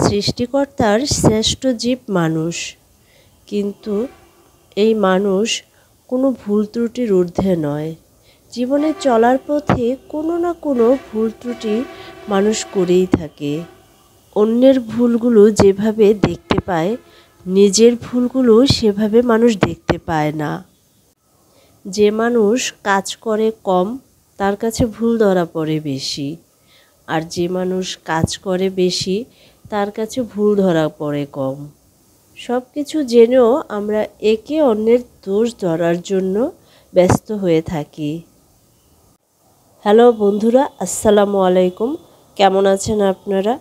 সৃষ্টিকর্তার শ্রেষ্ঠ জীব মানুষ, কিন্তু এই মানুষ কোনো ভুল ত্রুটির ঊর্ধ্বে নয়। জীবনে চলার পথে কোনো না কোনো ভুল ত্রুটি মানুষ করেই থাকে। অন্যের ভুলগুলো যেভাবে দেখতে পায়, নিজের ভুলগুলো সেভাবে মানুষ দেখতে পায় না। যে মানুষ কাজ করে কম, তার কাছে ভুল ধরা পড়ে বেশি। আর যে মানুষ কাজ করে বেশি, তার কাছে ভুল ধরা পড়ে কম। সব কিছু জেনেও আমরা একে অন্যের দোষ ধরার জন্য ব্যস্ত হয়ে থাকি। হ্যালো বন্ধুরা, আসসালামু আলাইকুম। কেমন আছেন আপনারা?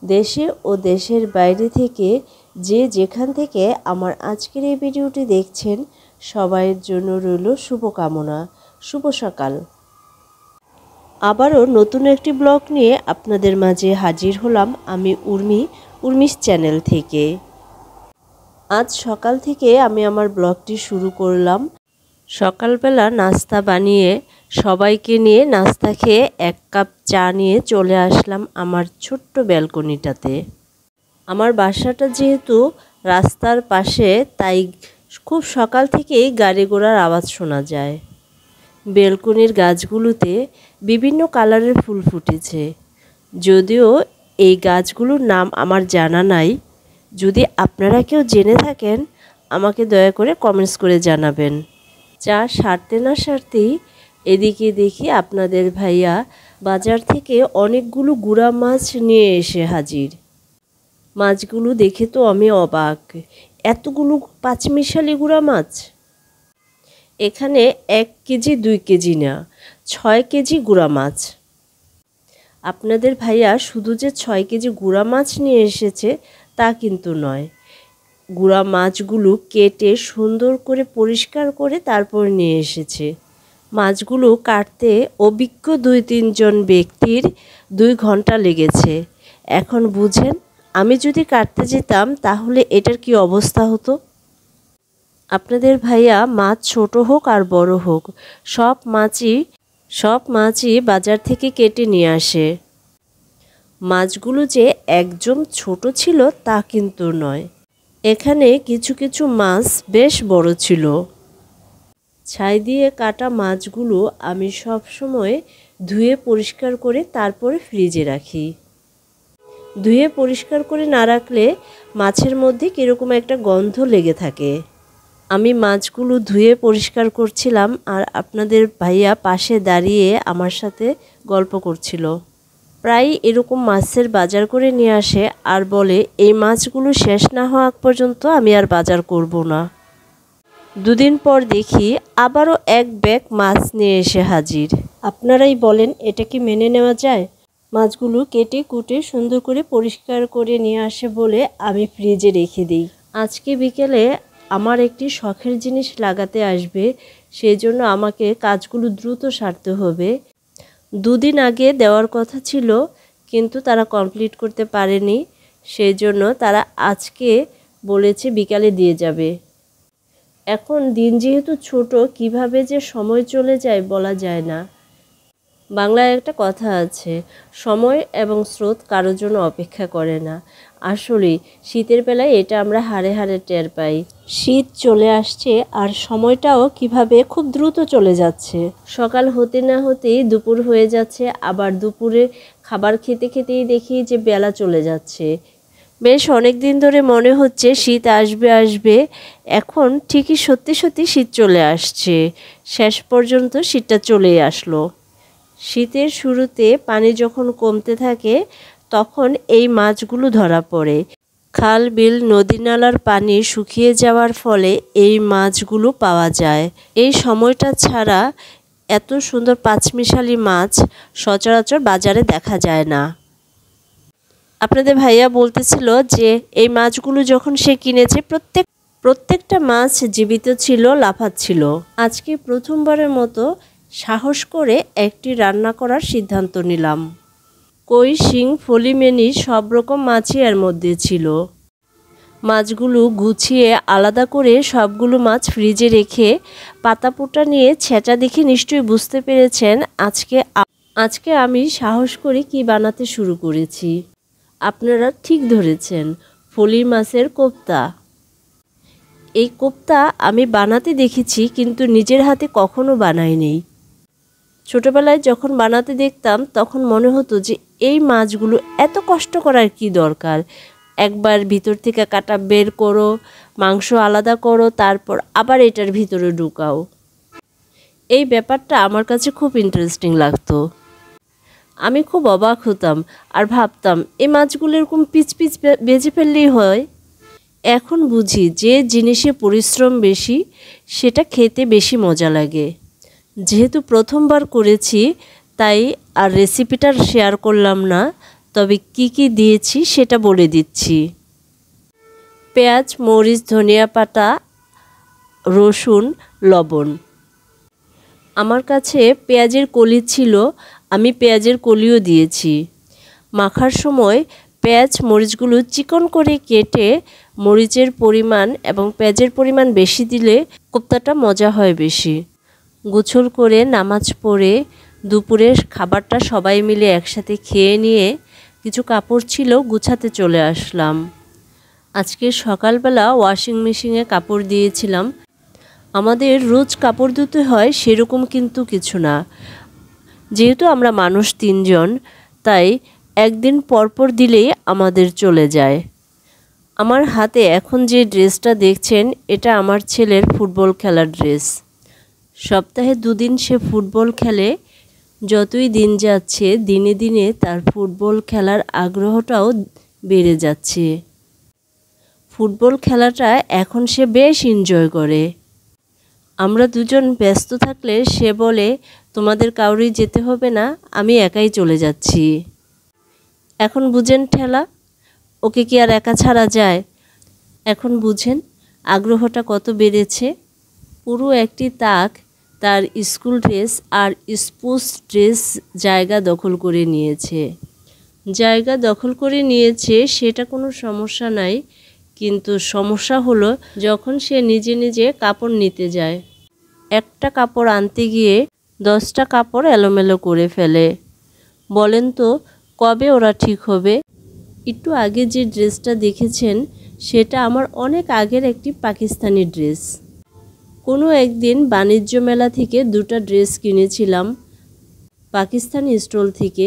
দেশে ও দেশের বাইরে থেকে যে যেখান থেকে আমার আজকের এই ভিডিওটি দেখছেন, সবাইয়ের জন্য রইল শুভকামনা। শুভ সকাল। আবারও নতুন একটি ব্লগ নিয়ে আপনাদের মাঝে হাজির হলাম আমি উর্মিস চ্যানেল থেকে। আজ সকাল থেকে আমি আমার ব্লগটি শুরু করলাম। সকালবেলা নাস্তা বানিয়ে সবাইকে নিয়ে নাস্তা খেয়ে 1 কাপ চা নিয়ে চলে আসলাম আমার ছোট্ট ব্যালকনিটাতে। আমার বাসাটা যেহেতু রাস্তার পাশে, তাই খুব সকাল থেকেই গাড়ি ঘোড়ার আওয়াজ শোনা যায়। ব্যালকনির গাছগুলোতে বিভিন্ন কালারের ফুল ফুটেছে। যদিও এই গাছগুলোর নাম আমার জানা নাই। যদি আপনারা কেউ জেনে থাকেন, আমাকে দয়া করে কমেন্টস করে জানাবেন। চা সারতে না সারতেই এদিকে দেখি আপনাদের ভাইয়া বাজার থেকে অনেকগুলো গুড়া মাছ নিয়ে এসে হাজির। মাছগুলো দেখে তো আমি অবাক, এতগুলো পাঁচমিশালি গুড়া মাছ। এখানে 1 কেজি 2 কেজি না, 6 কেজি গুড়া মাছ। আপনাদের ভাইয়া শুধু যে 6 কেজি গুড়া মাছ নিয়ে এসেছে তা কিন্তু নয়। গুড়া মাছগুলো কেটে সুন্দর করে পরিষ্কার করে তারপর নিয়ে এসেছে। মাছগুলো কাটতে অভিজ্ঞ 2-3 জন ব্যক্তির 2 ঘন্টা লেগেছে। এখন বুঝেন, আমি যদি কাটতে যেতাম তাহলে এটার কি অবস্থা হতো। আপনাদের ভাইয়া মাছ ছোট হোক আর বড় হোক, সব মাছই বাজার থেকে কেটে নিয়ে আসে। মাছগুলো যে একদম ছোট ছিল তা কিন্তু নয়। এখানে কিছু কিছু মাছ বেশ বড় ছিল। ছাই দিয়ে কাটা মাছগুলো আমি সব সময় ধুয়ে পরিষ্কার করে তারপরে ফ্রিজে রাখি। ধুয়ে পরিষ্কার করে না রাখলে মাছের মধ্যে কীরকম একটা গন্ধ লেগে থাকে। আমি মাছগুলো ধুয়ে পরিষ্কার করছিলাম আর আপনাদের ভাইয়া পাশে দাঁড়িয়ে আমার সাথে গল্প করছিল। প্রায় এরকম মাছের বাজার করে নিয়ে আসে আর বলে এই মাছগুলো শেষ না হওয়া পর্যন্ত আমি আর বাজার করব না। 2 দিন পর দেখি আবারও 1 ব্যাগ মাছ নিয়ে এসে হাজির। আপনারাই বলেন, এটা কি মেনে নেওয়া যায়? মাছগুলো কেটে কুটে সুন্দর করে পরিষ্কার করে নিয়ে আসে বলে আমি ফ্রিজে রেখে দিই। আজকে বিকেলে আমার একটি শখের জিনিস লাগাতে আসবে, সেই জন্য আমাকে কাজগুলো দ্রুত সারতে হবে। 2 দিন আগে দেওয়ার কথা ছিল, কিন্তু তারা কমপ্লিট করতে পারেনি। সেই জন্য তারা আজকে বলেছে বিকালে দিয়ে যাবে। এখন দিন যেহেতু ছোট, কিভাবে যে সময় চলে যায় বলা যায় না। বাংলায় একটা কথা আছে, সময় এবং স্রোত কারোর জন্য অপেক্ষা করে না। আসলেই শীতের বেলায় এটা আমরা হাড়ে হাড়ে টের পাই। শীত চলে আসছে আর সময়টাও কিভাবে খুব দ্রুত চলে যাচ্ছে। সকাল হতে না হতেই দুপুর হয়ে যাচ্ছে, আবার দুপুরে খাবার খেতে খেতেই দেখি যে বেলা চলে যাচ্ছে। বেশ অনেক দিন ধরে মনে হচ্ছে শীত আসবে আসবে, এখন ঠিকই সত্যি সত্যি শীত চলে আসছে। শেষ পর্যন্ত শীতটা চলেই আসলো। শীতের শুরুতে পানি যখন কমতে থাকে তখন এই মাছগুলো ধরা পড়ে। খাল বিল নদী নালার পানি শুকিয়ে যাওয়ার ফলে এই মাছগুলো পাওয়া যায়। এই সময়টা ছাড়া এত সুন্দর পাঁচমিশালি মাছ সচরাচর বাজারে দেখা যায় না। আপনাদের ভাইয়া বলতেছিল যে এই মাছগুলো যখন সে কিনেছে প্রত্যেকটা মাছ জীবিত ছিল, লাফাচ্ছিল। আজকে প্রথমবারের মতো সাহস করে একটি রান্না করার সিদ্ধান্ত নিলাম। কই, শিং, ফলিমেনি সব রকম মাছই এর মধ্যে ছিল। মাছগুলো গুছিয়ে আলাদা করে সবগুলো মাছ ফ্রিজে রেখে পাতাপোঁটা নিয়ে ছেঁচা দেখে নিশ্চয়ই বুঝতে পেরেছেন আজকে আমি সাহস করে কি বানাতে শুরু করেছি। আপনারা ঠিক ধরেছেন, ফলি মাছের কোপ্তা। এই কোপ্তা আমি বানাতে দেখেছি, কিন্তু নিজের হাতে কখনো বানাইনি। ছোটবেলায় যখন বানাতে দেখতাম তখন মনে হতো যে এই মাছগুলো এত কষ্ট করার কি দরকার। একবার ভিতর থেকে কাটা বের করো, মাংস আলাদা করো, তারপর আবার এটার ভিতরে ঢুকাও। এই ব্যাপারটা আমার কাছে খুব ইন্টারেস্টিং লাগতো। আমি খুব অবাক হতাম আর ভাবতাম এই মাছগুলো এরকম পিচ পিচ ভেজে ফেললেই হয়। এখন বুঝি যে জিনিসে পরিশ্রম বেশি সেটা খেতে বেশি মজা লাগে। যেহেতু প্রথমবার করেছি তাই আর রেসিপিটা শেয়ার করলাম না, তবে কি কি দিয়েছি সেটা বলে দিচ্ছি। পেঁয়াজ, মরিচ, ধনিয়া পাতা, রসুন, লবণ। আমার কাছে পেঁয়াজের কলি ছিল, আমি পেঁয়াজের কলিও দিয়েছি। মাখার সময় পেঁয়াজ মরিচগুলো চিকন করে কেটে মরিচের পরিমাণ এবং পেঁয়াজের পরিমাণ বেশি দিলে কোপ্তাটা মজা হয় বেশি। গোছল করে নামাজ পড়ে দুপুরের খাবারটা সবাই মিলে একসাথে খেয়ে নিয়ে কিছু কাপড় ছিল গুছাতে চলে আসলাম। আজকে সকালবেলা ওয়াশিং মেশিনে কাপড় দিয়েছিলাম। আমাদের রোজ কাপড় ধুতে হয় সেরকম কিন্তু কিছু না, যেহেতু আমরা মানুষ 3 জন, তাই একদিন পরপর দিলেই আমাদের চলে যায়। আমার হাতে এখন যে ড্রেসটা দেখছেন এটা আমার ছেলের ফুটবল খেলার ড্রেস। সপ্তাহে 2 দিন সে ফুটবল খেলে। যতই দিন যাচ্ছে দিনে দিনে তার ফুটবল খেলার আগ্রহটাও বেড়ে যাচ্ছে। ফুটবল খেলাটা এখন সে বেশ এনজয় করে। আমরা দুজন ব্যস্ত থাকলে সে বলে, তোমাদের কাউরই যেতে হবে না, আমি একাই চলে যাচ্ছি। এখন বুঝেন ঠেলা, ওকে কি আর একা ছাড়া যায়? এখন বুঝেন আগ্রহটা কত বেড়েছে। পুরো একটি তাক তার স্কুল ড্রেস আর স্পোর্টস ড্রেস জায়গা দখল করে নিয়েছে। জায়গা দখল করে নিয়েছে সেটা কোনো সমস্যা নাই, কিন্তু সমস্যা হলো যখন সে নিজে নিজে কাপড় নিতে যায়। একটা কাপড় আনতে গিয়ে 10টা কাপড় এলোমেলো করে ফেলে। বলেন তো কবে ওরা ঠিক হবে? একটু আগে যে ড্রেসটা দেখেছেন সেটা আমার অনেক আগের একটি পাকিস্তানি ড্রেস। কোনো একদিন বাণিজ্য মেলা থেকে 2টা ড্রেস কিনেছিলাম পাকিস্তানি স্টল থেকে।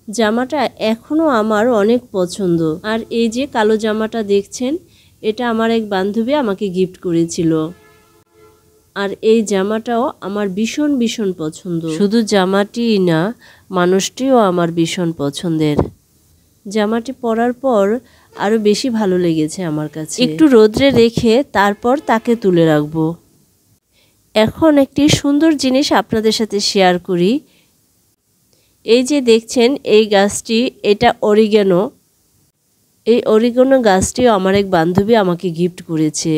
জামাটা এখনও আমার অনেক পছন্দ। আর এই যে কালো জামাটা দেখছেন এটা আমার এক বান্ধবী আমাকে গিফট করেছিল। আর এই জামাটাও আমার ভীষণ ভীষণ পছন্দ। শুধু জামাটিই না, মানুষটিও আমার ভীষণ পছন্দের। জামাটি পরার পর আরও বেশি ভালো লেগেছে আমার কাছে। একটু রোদ্রে রেখে তারপর তাকে তুলে রাখবো। এখন একটি সুন্দর জিনিস আপনাদের সাথে শেয়ার করি। এই যে দেখছেন এই গাছটি, এটা অরিগানো। এই অরিগানো গাছটিও আমার এক বান্ধবী আমাকে গিফট করেছে।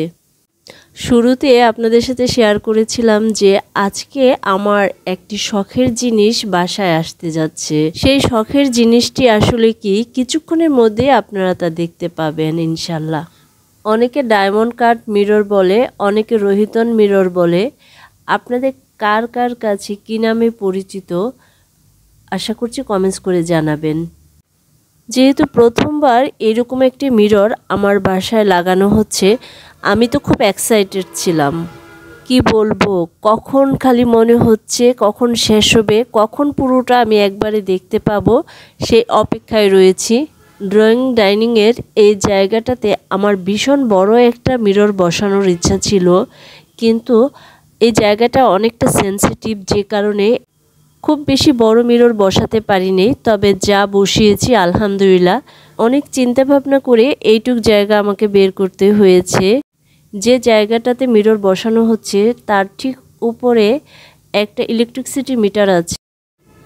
শুরুতে আপনাদের সাথে শেয়ার করেছিলাম যে আজকে আমার একটি শখের জিনিস বাসায় আসতে যাচ্ছে। সেই শখের জিনিসটি আসলে কি, কিছুক্ষণের মধ্যে আপনারা তা দেখতে পাবেন ইনশাল্লাহ। অনেকে ডায়মন্ড কাট মিরর বলে, অনেকে রোহিতন মিরর বলে। আপনাদের কার কার কাছে কী নামে পরিচিত আশা করছি কমেন্টস করে জানাবেন। যেহেতু প্রথমবার এরকম একটি মিরর আমার বাসায় লাগানো হচ্ছে, আমি তো খুব এক্সাইটেড ছিলাম। কি বলবো, কখন খালি মনে হচ্ছে কখন শেষ হবে, কখন পুরোটা আমি একবারে দেখতে পাবো সেই অপেক্ষায় রয়েছি। ড্রয়িং ডাইনিংয়ের এই জায়গাটাতে আমার ভীষণ বড় একটা মিরর বসানোর ইচ্ছা ছিল, কিন্তু এই জায়গাটা অনেকটা সেন্সিটিভ, যে কারণে খুব বেশি বড় মিরর বসাতে পারিনি। তবে যা বসিয়েছি আলহামদুলিল্লাহ। অনেক চিন্তা ভাবনা করে এইটুক জায়গা আমাকে বের করতে হয়েছে। যে জায়গাটাতে মিরর বসানো হচ্ছে তার ঠিক উপরে একটা ইলেকট্রিসিটি মিটার আছে,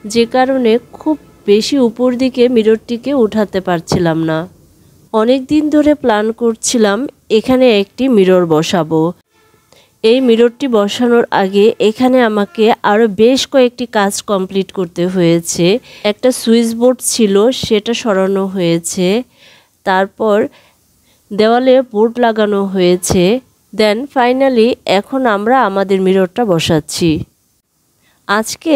যে কারণে খুব বেশি উপর দিকে মিররটিকে উঠাতে পারছিলাম না। অনেক দিন ধরে প্ল্যান করছিলাম এখানে একটি মিরর বসাবো। এই মিররটি বসানোর আগে এখানে আমাকে আরও বেশ কয়েকটি কাজ কমপ্লিট করতে হয়েছে। একটা সুইচ বোর্ড ছিল সেটা সরানো হয়েছে, তারপর দেওয়ালে বোর্ড লাগানো হয়েছে, দেন ফাইনালি এখন আমরা আমাদের মিররটা বসাচ্ছি। আজকে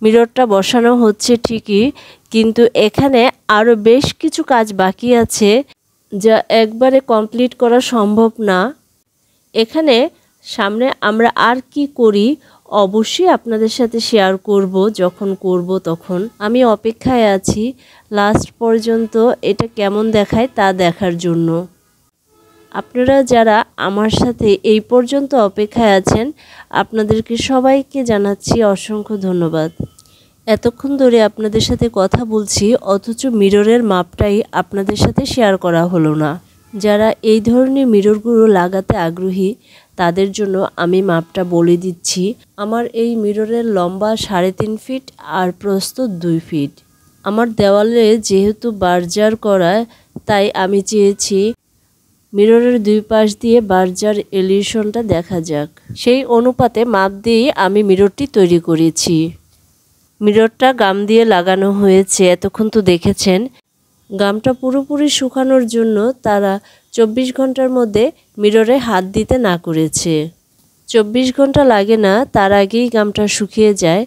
মিররটা বসানো হচ্ছে ঠিকই, কিন্তু এখানে আরও বেশ কিছু কাজ বাকি আছে যা একবারে কমপ্লিট করা সম্ভব না। এখানে সামনে আমরা আর কি করি অবশ্যই আপনাদের সাথে শেয়ার করব, যখন করব তখন। আমি অপেক্ষায় আছি লাস্ট পর্যন্ত এটা কেমন দেখায় তা দেখার জন্য। আপনারা যারা আমার সাথে এই পর্যন্ত অপেক্ষায় আছেন আপনাদেরকে সবাইকে জানাচ্ছি অসংখ্য ধন্যবাদ। এতক্ষণ ধরে আপনাদের সাথে কথা বলছি অথচ মিররের মাপটাই আপনাদের সাথে শেয়ার করা হলো না। যারা এই ধরনের মিররগুলো লাগাতে আগ্রহী তাদের জন্য আমি মাপটা বলে দিচ্ছি। আমার এই মিররের লম্বা 3.5 ফিট আর প্রস্থ 2 ফিট। আমার দেওয়ালে যেহেতু বার্জার করা, তাই আমি চেয়েছি মিররের দুই পাশ দিয়ে বার্জার এলিভেশনটা দেখা যাক। সেই অনুপাতে মাপ দিয়ে আমি মিররটি তৈরি করেছি। মিররটা গাম দিয়ে লাগানো হয়েছে, এতক্ষণ তো দেখেছেন। গামটা পুরোপুরি শুকানোর জন্য তারা 24 ঘন্টার মধ্যে মিররে হাত দিতে না করেছে। 24 ঘন্টা লাগে না, তার আগেই গামটা শুকিয়ে যায়।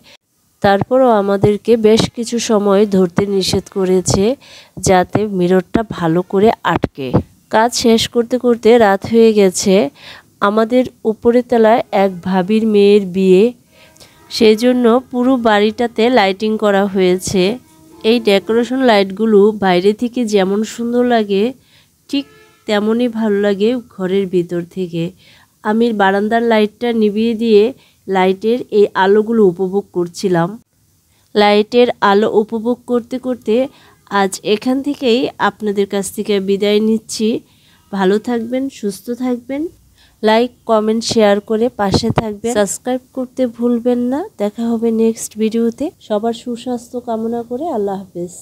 তারপরও আমাদেরকে বেশ কিছু সময় ধরতে নিষেধ করেছে যাতে মিররটা ভালো করে আটকে। কাজ শেষ করতে করতে রাত হয়ে গেছে। আমাদের উপরের তলায় এক ভাবির মেয়ের বিয়ে, সেই জন্য পুরো বাড়িটাতে লাইটিং করা হয়েছে। এই ডেকোরেশন লাইটগুলো বাইরে থেকে যেমন সুন্দর লাগে ঠিক তেমনই ভালো লাগে ঘরের ভিতর থেকে। আমি বারান্দার লাইটটা নিভিয়ে দিয়ে লাইটের এই আলোগুলো উপভোগ করছিলাম। লাইটের আলো উপভোগ করতে করতে আজ এখান থেকেই আপনাদের কাছ থেকে বিদায় নিচ্ছি। ভালো থাকবেন, সুস্থ থাকবেন, লাইক কমেন্ট শেয়ার করে পাশে থাকবেন, সাবস্ক্রাইব করতে ভুলবেন না। দেখা হবে নেক্সট ভিডিওতে। সবার সুস্বাস্থ্য কামনা করে আল্লাহ হাফেজ।